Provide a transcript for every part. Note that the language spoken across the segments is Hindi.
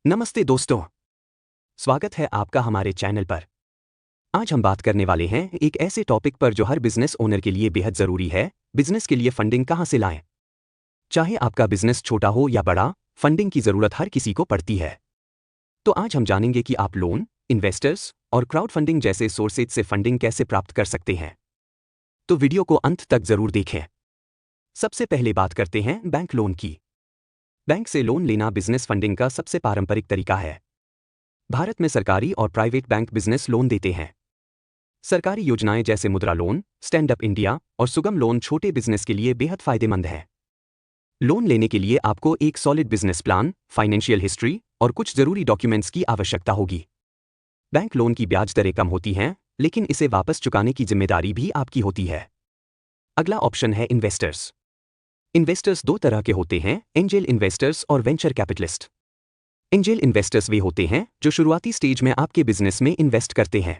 नमस्ते दोस्तों, स्वागत है आपका हमारे चैनल पर। आज हम बात करने वाले हैं एक ऐसे टॉपिक पर जो हर बिजनेस ओनर के लिए बेहद जरूरी है। बिजनेस के लिए फंडिंग कहां से लाएं। चाहे आपका बिजनेस छोटा हो या बड़ा, फंडिंग की जरूरत हर किसी को पड़ती है। तो आज हम जानेंगे कि आप लोन, इन्वेस्टर्स और क्राउड फंडिंग जैसे सोर्सेज से फंडिंग कैसे प्राप्त कर सकते हैं। तो वीडियो को अंत तक जरूर देखें। सबसे पहले बात करते हैं बैंक लोन की। बैंक से लोन लेना बिजनेस फंडिंग का सबसे पारंपरिक तरीका है। भारत में सरकारी और प्राइवेट बैंक बिजनेस लोन देते हैं। सरकारी योजनाएं जैसे मुद्रा लोन, स्टैंड अप इंडिया और सुगम लोन छोटे बिजनेस के लिए बेहद फायदेमंद है। लोन लेने के लिए आपको एक solid business plan, financial history और कुछ जरूरी डॉक्यूमेंट्स की आवश्यकता होगी। बैंक लोन की ब्याज दरें कम होती हैं, लेकिन इसे वापस चुकाने की जिम्मेदारी भी आपकी होती है। अगला ऑप्शन है इन्वेस्टर्स। इन्वेस्टर्स दो तरह के होते हैं, एंजेल इन्वेस्टर्स और वेंचर कैपिटलिस्ट। एंजेल इन्वेस्टर्स वे होते हैं जो शुरुआती स्टेज में आपके बिजनेस में इन्वेस्ट करते हैं।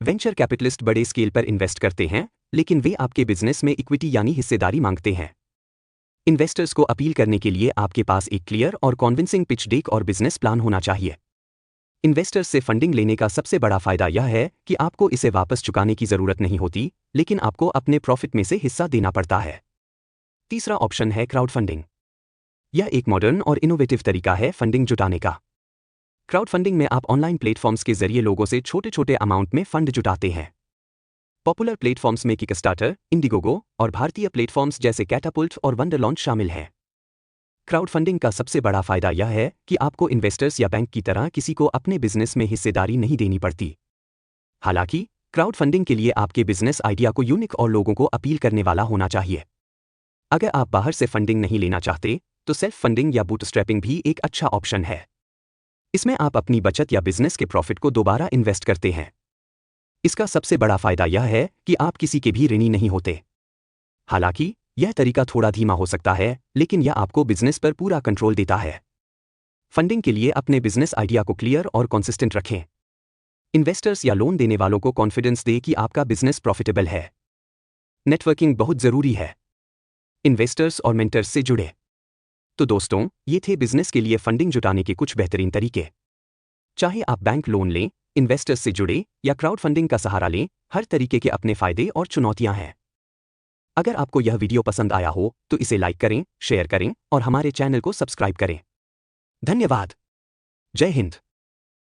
वेंचर कैपिटलिस्ट बड़े स्केल पर इन्वेस्ट करते हैं, लेकिन वे आपके बिजनेस में इक्विटी यानी हिस्सेदारी मांगते हैं। इन्वेस्टर्स को अपील करने के लिए आपके पास एक क्लियर और कॉन्विंसिंग पिच डेक और बिजनेस प्लान होना चाहिए। इन्वेस्टर्स से फंडिंग लेने का सबसे बड़ा फायदा यह है कि आपको इसे वापस चुकाने की जरूरत नहीं होती, लेकिन आपको अपने प्रॉफिट में से हिस्सा देना पड़ता है। तीसरा ऑप्शन है क्राउड फंडिंग। यह एक मॉडर्न और इनोवेटिव तरीका है फंडिंग जुटाने का। क्राउड फंडिंग में आप ऑनलाइन प्लेटफॉर्म्स के जरिए लोगों से छोटे छोटे अमाउंट में फंड जुटाते हैं। पॉपुलर प्लेटफॉर्म्स में किकस्टार्टर, इंडिगोगो और भारतीय प्लेटफॉर्म्स जैसे कैटापुल्ट और वंडर लॉन्च शामिल हैं। क्राउड फंडिंग का सबसे बड़ा फायदा यह है कि आपको इन्वेस्टर्स या बैंक की तरह किसी को अपने बिजनेस में हिस्सेदारी नहीं देनी पड़ती। हालांकि क्राउड फंडिंग के लिए आपके बिजनेस आइडिया को यूनिक और लोगों को अपील करने वाला होना चाहिए। अगर आप बाहर से फंडिंग नहीं लेना चाहते, तो सेल्फ फंडिंग या बूटस्ट्रैपिंग भी एक अच्छा ऑप्शन है। इसमें आप अपनी बचत या बिजनेस के प्रॉफिट को दोबारा इन्वेस्ट करते हैं। इसका सबसे बड़ा फायदा यह है कि आप किसी के भी ऋणी नहीं होते। हालांकि यह तरीका थोड़ा धीमा हो सकता है, लेकिन यह आपको बिजनेस पर पूरा कंट्रोल देता है। फंडिंग के लिए अपने बिजनेस आइडिया को क्लियर और कंसिस्टेंट रखें। इन्वेस्टर्स या लोन देने वालों को कॉन्फिडेंस दे कि आपका बिजनेस प्रॉफिटेबल है। नेटवर्किंग बहुत जरूरी है। इन्वेस्टर्स और मेंटर्स से जुड़े। तो दोस्तों, ये थे बिजनेस के लिए फंडिंग जुटाने के कुछ बेहतरीन तरीके। चाहे आप बैंक लोन लें, इन्वेस्टर्स से जुड़े या क्राउड फंडिंग का सहारा लें, हर तरीके के अपने फायदे और चुनौतियां हैं। अगर आपको यह वीडियो पसंद आया हो तो इसे लाइक करें, शेयर करें और हमारे चैनल को सब्सक्राइब करें। धन्यवाद। जय हिंद।